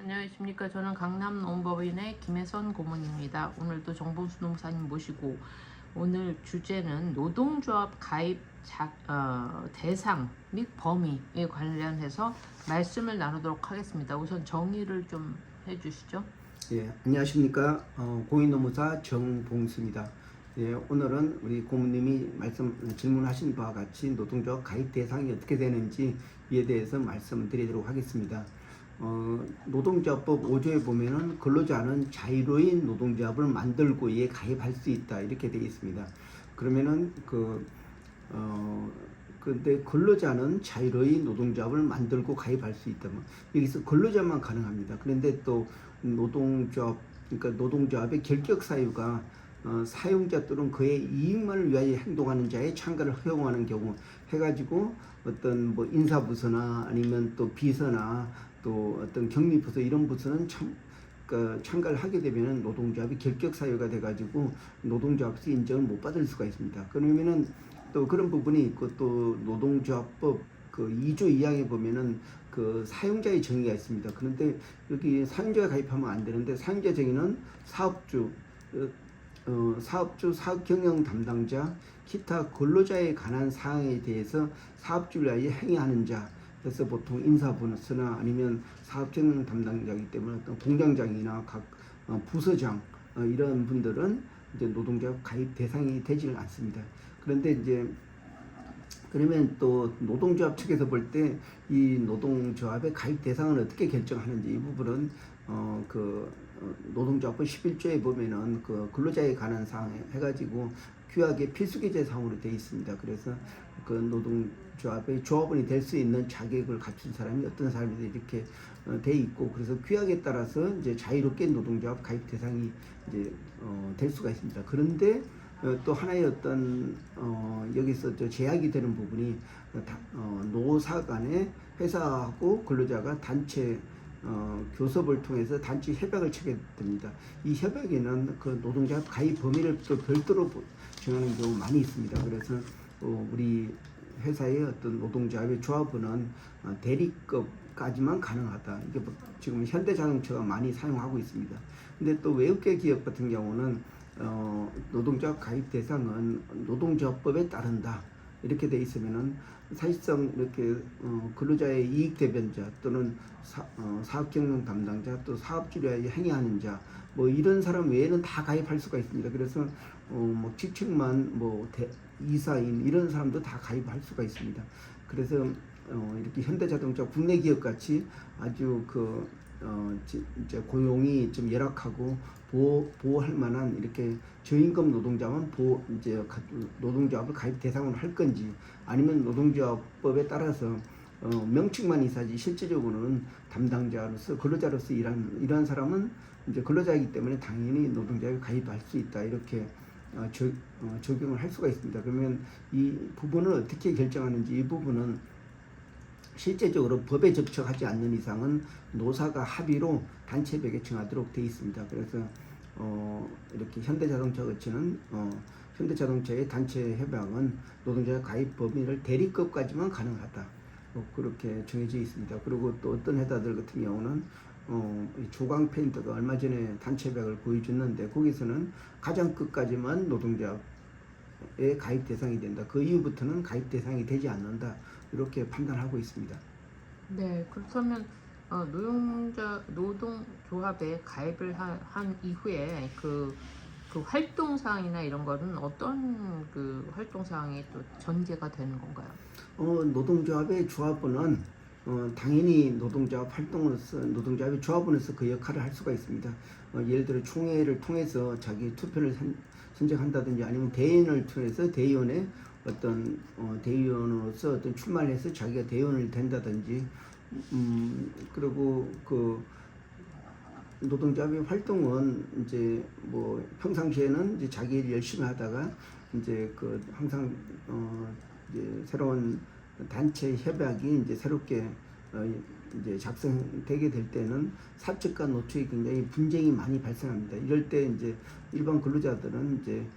안녕하십니까. 저는 강남 농법인의 김혜선 고문입니다. 오늘도 정봉수 농사님 모시고 오늘 주제는 노동조합 가입 대상 및 범위에 관련해서 말씀을 나누도록 하겠습니다. 우선 정의를 좀 해주시죠. 예, 안녕하십니까. 공인노무사 정봉수입니다. 예, 오늘은 우리 고문님이 질문하신 바와 같이 노동조합 가입 대상이 어떻게 되는지 이에 대해서 말씀드리도록 하겠습니다. 노동조합법 5조에 보면은 근로자는 자유로운 노동조합을 만들고 이에 가입할 수 있다 이렇게 되어 있습니다. 그러면은 근데 근로자는 자유로운 노동조합을 만들고 가입할 수 있다. 여기서 근로자만 가능합니다. 그런데 또 그러니까 노동조합의 결격 사유가 사용자 또는 그의 이익만을 위하여 행동하는 자의 참가를 허용하는 경우 해가지고 어떤 뭐 인사부서나 아니면 또 비서나 또 어떤 격리부서 이런 부서는 참가를 하게 되면은 노동조합이 결격 사유가 돼가지고 노동조합에서 인정을 못 받을 수가 있습니다. 그러면은 또 그런 부분이 있고 또 노동조합법 그 2조 2항에 보면은 그 사용자의 정의가 있습니다. 그런데 여기 사용자가 가입하면 안 되는데 사용자 정의는 사업주, 사업경영 담당자, 기타 근로자에 관한 사항에 대해서 사업주를 위하여 행위하는 자. 그래서 보통 인사부서나 아니면 사업경영 담당자이기 때문에 어떤 공장장이나 각 부서장 이런 분들은 이제 노동조합 가입 대상이 되지는 않습니다. 그런데 이제 그러면 또 노동조합 측에서 볼 때 이 노동조합의 가입 대상을 어떻게 결정하는지 이 부분은 노동조합법 11조에 보면은 그 근로자에 관한 사항 해가지고 규약의 필수규제 사항으로 되어 있습니다. 그래서 그 노동조합의 조합원이 될 수 있는 자격을 갖춘 사람이 어떤 사람이 이렇게 돼 있고, 그래서 규약에 따라서 이제 자유롭게 노동조합 가입 대상이 이제 될 수가 있습니다. 그런데 또 하나의 어떤 여기서 제약이 되는 부분이 노사 간에 회사하고 근로자가 단체 교섭을 통해서 단체 협약을 체게 됩니다. 이 협약에는 그 노동조합 가입 범위를 또 별도로 정하는 경우 많이 있습니다. 그래서 우리 회사의 어떤 노동조합의 조합원은 대리급까지만 가능하다. 이게 지금 현대자동차가 많이 사용하고 있습니다. 근데 또 외국계 기업 같은 경우는 노동조합 가입 대상은 노동조합법에 따른다 이렇게 돼 있으면은 사실상 이렇게 근로자의 이익 대변자 또는 사업경영 담당자 또 사업주를 위하여 행위하는 자 뭐 이런 사람 외에는 다 가입할 수가 있습니다. 그래서 뭐 직책만 이사인 이런 사람도 다 가입할 수가 있습니다. 그래서 이렇게 현대자동차 국내 기업 같이 아주 이제 고용이 좀 열악하고 보호할 만한 이렇게 저임금 노동자만 이제 노동조합을 가입 대상으로 할 건지, 아니면 노동조합법에 따라서 명칭만 이사지 실질적으로는 담당자로서 근로자로서 이러한 사람은 이제 근로자이기 때문에 당연히 노동조합에 가입할 수 있다 이렇게 적용을 할 수가 있습니다. 그러면 이 부분을 어떻게 결정하는지 이 부분은 실제적으로 법에 적척하지 않는 이상은 노사가 합의로 단체협약에 정하도록 되어 있습니다. 그래서 이렇게 현대자동차 같이는 현대자동차의 단체 협약은 노동자 가입 범위를 대리급까지만 가능하다. 그렇게 정해져 있습니다. 그리고 또 어떤 회사들 같은 경우는 조광 페인터가 얼마 전에 단체 협약을 보여줬는데 거기서는 가장 끝까지만 노동자의 가입 대상이 된다. 그 이후부터는 가입 대상이 되지 않는다. 이렇게 판단하고 있습니다. 네, 그렇다면 노동조합에 가입을 한 이후에 그 활동사항이나 이런 거는 어떤 그 활동사항이 또 전제가 되는 건가요? 노동조합의 조합원은 당연히 노동조합의 조합원으로서 그 역할을 할 수가 있습니다. 예를 들어 총회를 통해서 자기 투표를 선정한다든지 아니면 대의원을 통해서 대의원의 어떤 대의원으로서 어떤 출마를 해서 자기가 대의원을 된다든지 그리고 그 노동조합의 활동은 이제 뭐 평상시에는 이제 자기 일 열심히 하다가 이제 항상 이제 새로운 단체 협약이 이제 새롭게 이제 작성되게 될 때는 사측과 노측이 굉장히 분쟁이 많이 발생합니다. 이럴 때 이제 일반 근로자들은 이제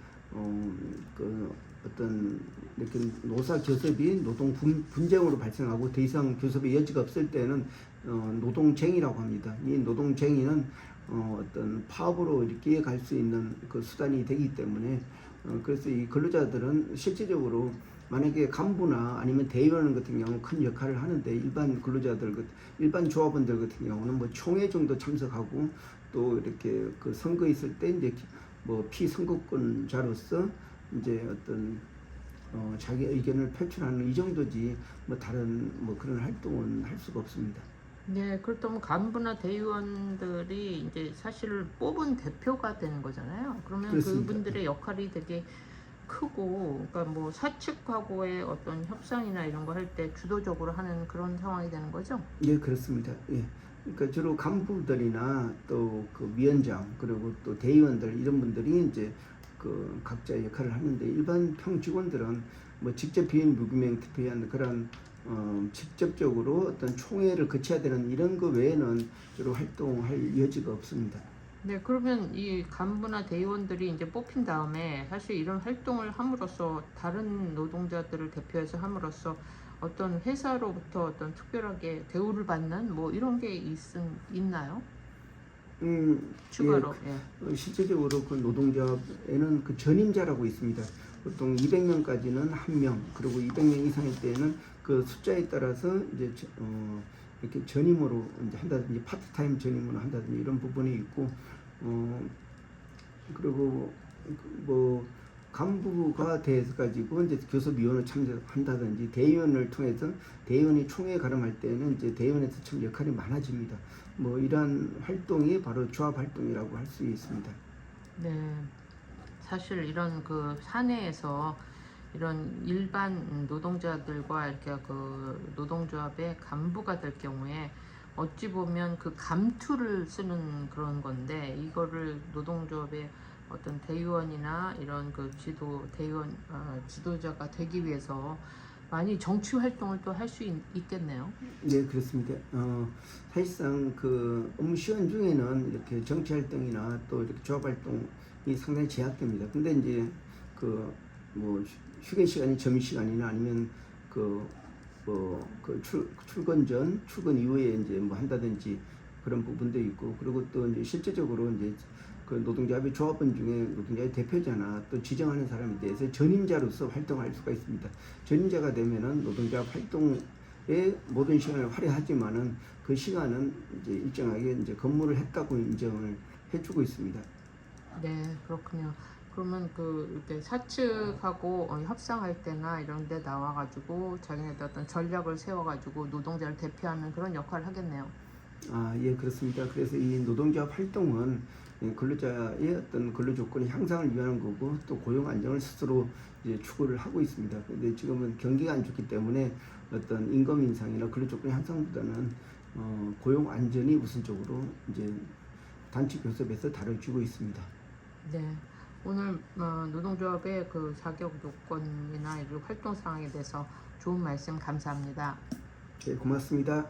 어떤 이렇게 노사 교섭이 노동 분쟁으로 발생하고 더 이상 교섭의 여지가 없을 때는 노동쟁이라고 합니다. 이 노동쟁이는 어떤 파업으로 이렇게 이어갈 수 있는 그 수단이 되기 때문에 그래서 이 근로자들은 실질적으로 만약에 간부나 아니면 대의원 같은 경우는 큰 역할을 하는데 일반 근로자들, 일반 조합원들 같은 경우는 뭐 총회 정도 참석하고 또 이렇게 그 선거 있을 때 이제 뭐 피선거권자로서 이제 어떤 자기 의견을 표출하는 이 정도지 뭐 다른 뭐 그런 활동은 할 수가 없습니다. 네, 그렇다면 간부나 대의원들이 이제 사실 뽑은 대표가 되는 거잖아요. 그러면 그렇습니다. 그분들의 역할이 되게 크고, 그러니까 뭐 사측하고의 어떤 협상이나 이런 거 할 때 주도적으로 하는 그런 상황이 되는 거죠. 예, 그렇습니다. 예. 그러니까 주로 간부들이나 또 그 위원장 그리고 또 대의원들 이런 분들이 이제 그 각자 역할을 하는데 일반 평 직원들은 뭐 직접 비인 무기명 투표한 그런 직접적으로 어떤 총회를 거쳐야 되는 이런 거 외에는 주로 활동할 여지가 없습니다. 네, 그러면 이 간부나 대의원들이 이제 뽑힌 다음에 사실 이런 활동을 함으로써 다른 노동자들을 대표해서 함으로써 어떤 회사로부터 어떤 특별하게 대우를 받는 뭐 이런 게 있나요? 추가로. 예. 실제적으로 그 노동조합에는 그 전임자라고 있습니다. 보통 200명까지는 1명, 그리고 200명 이상일 때는 그 숫자에 따라서 이제 이렇게 전임으로 이제 한다든지 파트타임 전임으로 한다든지 이런 부분이 있고, 그리고 뭐 간부가 돼서 가지고 이제 교섭위원을 참석한다든지 대의원을 통해서 대의원이 총회에 가름할 때는 이제 대의원에서 참 역할이 많아집니다. 뭐 이러한 활동이 바로 조합 활동이라고 할 수 있습니다. 네. 사실 이런 그 사내에서 이런 일반 노동자들과 이렇게 그 노동조합의 간부가 될 경우에 어찌 보면 그 감투를 쓰는 그런 건데 이거를 노동조합의 어떤 대의원이나 이런 그 대의원 지도자가 되기 위해서 많이 정치 활동을 또 할 수 있겠네요. 네, 그렇습니다. 사실상 그 업무 시간 중에는 이렇게 정치 활동이나 또 이렇게 조합 활동이 상당히 제약됩니다. 근데 이제 그 뭐 휴게 시간이 점심 시간이나 아니면 출근 전, 출근 이후에 이제 뭐 한다든지 그런 부분도 있고, 그리고 또 이제 실제적으로 이제 그 노동조합의 조합원 중에 노동자의 대표자나 또 지정하는 사람에 대해서 전임자로서 활동할 수가 있습니다. 전임자가 되면은 노동조합 활동에 모든 시간을 할애하지만은 그 시간은 이제 일정하게 이제 근무를 했다고 인정을 해주고 있습니다. 네, 그렇군요. 그러면 그 이렇게 사측하고 협상할 때나 이런 데 나와가지고 자기네들 어떤 전략을 세워가지고 노동자를 대표하는 그런 역할을 하겠네요. 예, 그렇습니다. 그래서 이 노동조합 활동은 근로자의 어떤 근로 조건의 향상을 위한 거고 또 고용 안정을 스스로 이제 추구를 하고 있습니다. 근데 지금은 경기가 안 좋기 때문에 어떤 임금 인상이나 근로 조건 향상보다는 고용 안전이 우선적으로 이제 단체 교섭에서 다뤄지고 있습니다. 네. 오늘 노동조합의 그 자격 요건이나 이런 활동 상황에 대해서 좋은 말씀 감사합니다. 네, 고맙습니다.